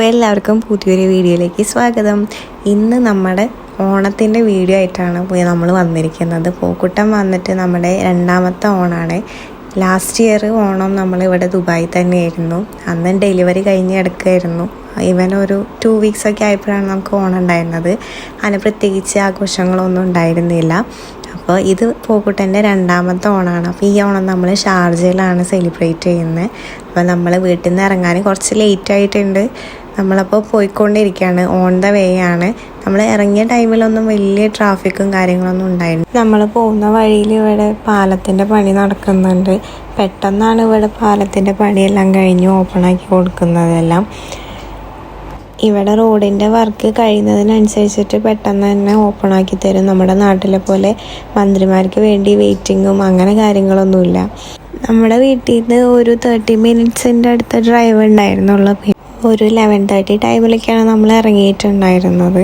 എല്ലാവർക്കും പുതിയൊരു വീഡിയോയിലേക്ക് സ്വാഗതം. ഇന്ന് നമ്മുടെ ഓണത്തിൻ്റെ വീഡിയോ ആയിട്ടാണ് നമ്മൾ വന്നിരിക്കുന്നത്. പൂക്കുട്ടൻ വന്നിട്ട് നമ്മുടെ രണ്ടാമത്തെ ഓണമാണ്. ലാസ്റ്റ് ഇയർ ഓണം നമ്മളിവിടെ ദുബായിൽ തന്നെയായിരുന്നു. അന്ന് ഡെലിവറി കഴിഞ്ഞ് എടുക്കുമായിരുന്നു. ഇവൻ ഒരു 2 വീക്സൊക്കെ ആയപ്പോഴാണ് നമുക്ക് ഓണം ഉണ്ടായിരുന്നത്. അതിന് പ്രത്യേകിച്ച് ആഘോഷങ്ങളൊന്നും ഉണ്ടായിരുന്നില്ല. അപ്പോൾ ഇത് പൂക്കുട്ടൻ്റെ രണ്ടാമത്തെ ഓണമാണ്. അപ്പോൾ ഈ ഓണം നമ്മൾ ഷാർജയിലാണ് സെലിബ്രേറ്റ് ചെയ്യുന്നത്. അപ്പോൾ നമ്മൾ വീട്ടിൽ നിന്ന് ഇറങ്ങാൻ കുറച്ച് ലേറ്റ് ആയിട്ടുണ്ട്. നമ്മളപ്പോൾ പോയിക്കൊണ്ടിരിക്കുകയാണ്, ഓൺ ദ വേ ആണ്. നമ്മൾ ഇറങ്ങിയ ടൈമിലൊന്നും വലിയ ട്രാഫിക്കും കാര്യങ്ങളൊന്നും ഉണ്ടായിരുന്നു. നമ്മൾ പോകുന്ന വഴിയിൽ ഇവിടെ പാലത്തിൻ്റെ പണി നടക്കുന്നുണ്ട്. പെട്ടെന്നാണ് ഇവിടെ പാലത്തിൻ്റെ പണിയെല്ലാം കഴിഞ്ഞ് ഓപ്പണാക്കി കൊടുക്കുന്നതെല്ലാം. ഇവിടെ റോഡിൻ്റെ വർക്ക് കഴിയുന്നതിനനുസരിച്ചിട്ട് പെട്ടെന്ന് തന്നെ ഓപ്പൺ ആക്കി തരും. നമ്മുടെ നാട്ടിലെ പോലെ മന്ത്രിമാർക്ക് വേണ്ടി വെയിറ്റിങ്ങും അങ്ങനെ കാര്യങ്ങളൊന്നുമില്ല. നമ്മുടെ വീട്ടിൽ നിന്ന് ഒരു 30 മിനിറ്റ്സിൻ്റെ അടുത്ത ഡ്രൈവ് ഉണ്ടായിരുന്നുള്ളൂ. ഒരു 11:30 ടൈമിലൊക്കെയാണ് നമ്മൾ ഇറങ്ങിയിട്ടുണ്ടായിരുന്നത്.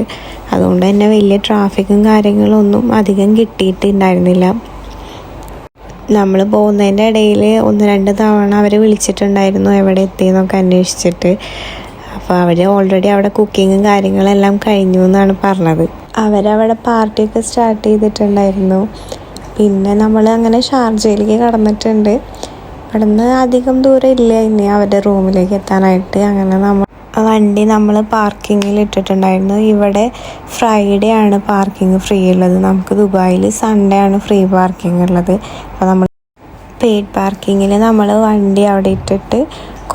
അതുകൊണ്ട് തന്നെ വലിയ ട്രാഫിക്കും കാര്യങ്ങളൊന്നും അധികം കിട്ടിയിട്ടുണ്ടായിരുന്നില്ല. നമ്മൾ പോകുന്നതിൻ്റെ ഇടയിൽ 1-2 തവണ അവർ വിളിച്ചിട്ടുണ്ടായിരുന്നു എവിടെ എത്തിയെന്നൊക്കെ അന്വേഷിച്ചിട്ട്. അപ്പോൾ അവർ ഓൾറെഡി അവിടെ കുക്കിങ്ങും കാര്യങ്ങളെല്ലാം കഴിഞ്ഞു എന്നാണ് പറഞ്ഞത്. അവരവിടെ പാർട്ടിയൊക്കെ സ്റ്റാർട്ട് ചെയ്തിട്ടുണ്ടായിരുന്നു. പിന്നെ നമ്മൾ അങ്ങനെ ഷാർജയിലേക്ക് കടന്നിട്ടുണ്ട്. അവിടെ നിന്ന് അധികം ദൂരം ഇല്ല ഇനി അവരുടെ റൂമിലേക്ക് എത്താനായിട്ട്. അങ്ങനെ വണ്ടി നമ്മൾ പാർക്കിങ്ങിൽ ഇട്ടിട്ടുണ്ടായിരുന്നു. ഇവിടെ ഫ്രൈഡേ ആണ് പാർക്കിംഗ് ഫ്രീ ഉള്ളത്. നമുക്ക് ദുബായിൽ സൺഡേ ആണ് ഫ്രീ പാർക്കിംഗ് ഉള്ളത്. അപ്പോൾ നമ്മൾ പെയ്ഡ് പാർക്കിങ്ങിൽ നമ്മൾ വണ്ടി അവിടെ ഇട്ടിട്ട്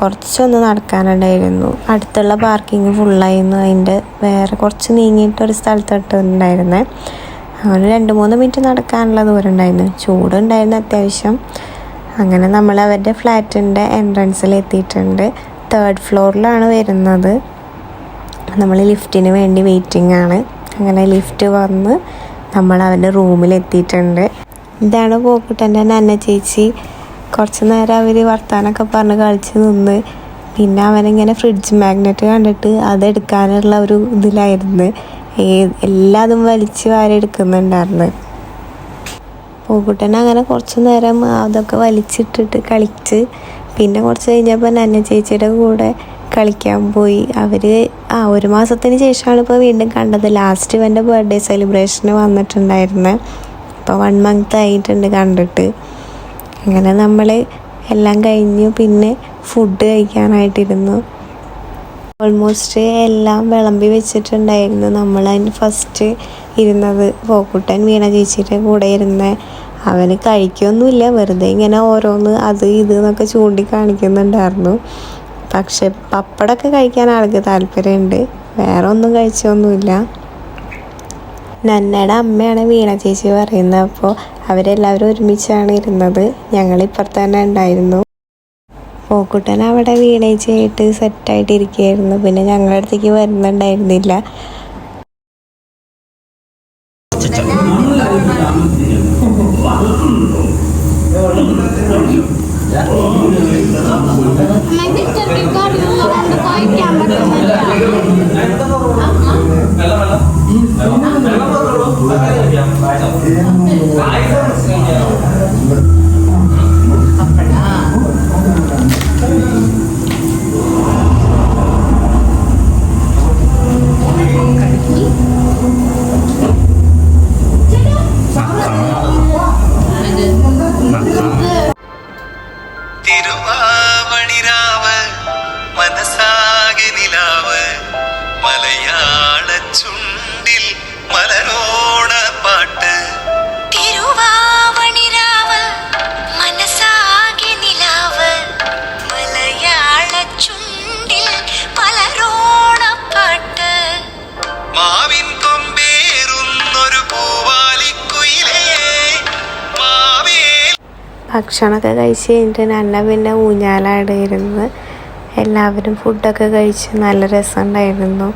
കുറച്ചൊന്ന് നടക്കാനുണ്ടായിരുന്നു. അടുത്തുള്ള പാർക്കിങ് ഫുള്ളായിരുന്നു. അതിൻ്റെ വേറെ കുറച്ച് നീങ്ങിയിട്ടൊരു സ്ഥലത്തിട്ടുണ്ടായിരുന്നേ. അങ്ങനെ 2-3 മിനിറ്റ് നടക്കാനുള്ള ദൂരം ഉണ്ടായിരുന്നു. ചൂടുണ്ടായിരുന്നു അത്യാവശ്യം. അങ്ങനെ നമ്മൾ അവരുടെ ഫ്ലാറ്റിൻ്റെ എൻട്രൻസിൽ എത്തിയിട്ടുണ്ട്. 3rd ഫ്ലോറിലാണ് വരുന്നത്. നമ്മൾ ലിഫ്റ്റിന് വേണ്ടി വെയിറ്റിംഗ് ആണ്. അങ്ങനെ ലിഫ്റ്റ് വന്ന് നമ്മൾ അവരുടെ റൂമിലെത്തിയിട്ടുണ്ട്. ഇതാണ് പൂക്കുട്ടൻ്റെ നന്ന ചേച്ചി. കുറച്ച് നേരം അവർ വർത്താനൊക്കെ പറഞ്ഞ് കളിച്ച് നിന്ന്. പിന്നെ അവനിങ്ങനെ ഫ്രിഡ്ജ് മാഗ്നറ്റ് കണ്ടിട്ട് അതെടുക്കാനുള്ള ഒരു ഇതിലായിരുന്നു. എല്ലാതും വലിച്ച് വാരെടുക്കുന്നുണ്ടായിരുന്നു. പൂക്കുട്ടൻ അങ്ങനെ കുറച്ച് നേരം അതൊക്കെ വലിച്ചിട്ടിട്ട് കളിച്ച് പിന്നെ കുറച്ച് കഴിഞ്ഞപ്പോൾ നന്ന ചേച്ചിയുടെ കൂടെ കളിക്കാൻ പോയി. അവർ 1 മാസത്തിന് ശേഷമാണ് ഇപ്പോൾ വീണ്ടും കണ്ടത്. ലാസ്റ്റ് ഇവൻ്റെ ബർത്ത്ഡേ സെലിബ്രേഷന് വന്നിട്ടുണ്ടായിരുന്നത്. അപ്പോൾ 1 മന്ത് ആയിട്ടുണ്ട് കണ്ടിട്ട്. അങ്ങനെ നമ്മൾ എല്ലാം കഴിഞ്ഞു. പിന്നെ ഫുഡ് കഴിക്കാനായിട്ടിരുന്നു. ഓൾമോസ്റ്റ് എല്ലാം വിളമ്പി വെച്ചിട്ടുണ്ടായിരുന്നു. നമ്മൾ അതിന് ഫസ്റ്റ് ഇരുന്നത് പൂക്കുട്ടൻ വീണ ചേച്ചിയുടെ കൂടെ ഇരുന്ന്. അവന് കഴിക്കൊന്നുമില്ല, വെറുതെ ഇങ്ങനെ ഓരോന്ന് അത് ഇത് എന്നൊക്കെ ചൂണ്ടിക്കാണിക്കുന്നുണ്ടായിരുന്നു. പക്ഷെ പപ്പടമൊക്കെ കഴിക്കാൻ ആൾക്ക് താല്പര്യമുണ്ട്. വേറെ ഒന്നും കഴിച്ചൊന്നുമില്ല. നന്നയുടെ അമ്മയാണ് വീണ ചേച്ചി പറയുന്നത്. അപ്പോൾ അവരെല്ലാവരും ഒരുമിച്ചാണ് ഇരുന്നത്. ഞങ്ങളിപ്പുറത്ത് തന്നെ ഉണ്ടായിരുന്നു. പൂക്കുട്ടൻ അവിടെ വീണേച്ചായിട്ട് സെറ്റായിട്ടിരിക്കുകയായിരുന്നു. പിന്നെ ഞങ്ങളുടെ അടുത്തേക്ക് വരുന്നുണ്ടായിരുന്നില്ല. തിരുവാവണിരാവ് മനസാകെ നിലാവ് മലയാള ചുണ്ടിൽ മലരോണ പാട്ട്. തിരുവാവണിരാവ് മനസാകെ നിലാവ് മലയാള ചുണ്ടിൽ മലരോണ പാട്ട്. മാവിൻ കൊമ്പേറുന്നൊരു പൂവാലിക്കുയിലേ മാവേ. ഭക്ഷണമൊക്കെ കഴിച്ച് കഴിഞ്ഞിട്ട് നന്ന പിന്നെ ഊഞ്ഞാലാടായിരുന്നു. എല്ലാവരും ഫുഡൊക്കെ കഴിച്ച് നല്ല രസമുണ്ടായിരുന്നു.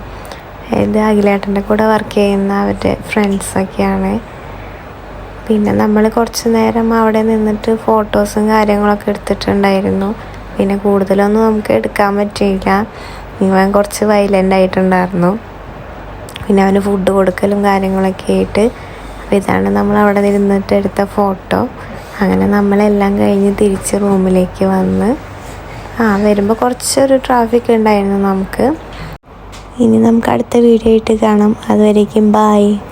ഇത് അഖിലേട്ടൻ്റെ കൂടെ വർക്ക് ചെയ്യുന്ന അവരുടെ ഫ്രണ്ട്സൊക്കെയാണ്. പിന്നെ നമ്മൾ കുറച്ച് നേരം അവിടെ നിന്നിട്ട് ഫോട്ടോസും കാര്യങ്ങളൊക്കെ എടുത്തിട്ടുണ്ടായിരുന്നു. പിന്നെ കൂടുതലൊന്നും നമുക്ക് എടുക്കാൻ പറ്റിയില്ല. ഇവൻ കുറച്ച് വയലൻ്റ് ആയിട്ടുണ്ടായിരുന്നു. പിന്നെ അവന് ഫുഡ് കൊടുക്കലും കാര്യങ്ങളൊക്കെ ആയിട്ട്. അപ്പോൾ ഇതാണ് നമ്മൾ അവിടെ നിന്നിട്ട് എടുത്ത ഫോട്ടോ. അങ്ങനെ നമ്മളെല്ലാം കഴിഞ്ഞ് തിരിച്ച് റൂമിലേക്ക് വന്ന് വരുമ്പോൾ കുറച്ചൊരു ട്രാഫിക് ഉണ്ടായിരുന്നു നമുക്ക്. ഇനി നമുക്ക് അടുത്ത വീഡിയോ ആയിട്ട് കാണാം. അതുവരേക്കും ബായ്.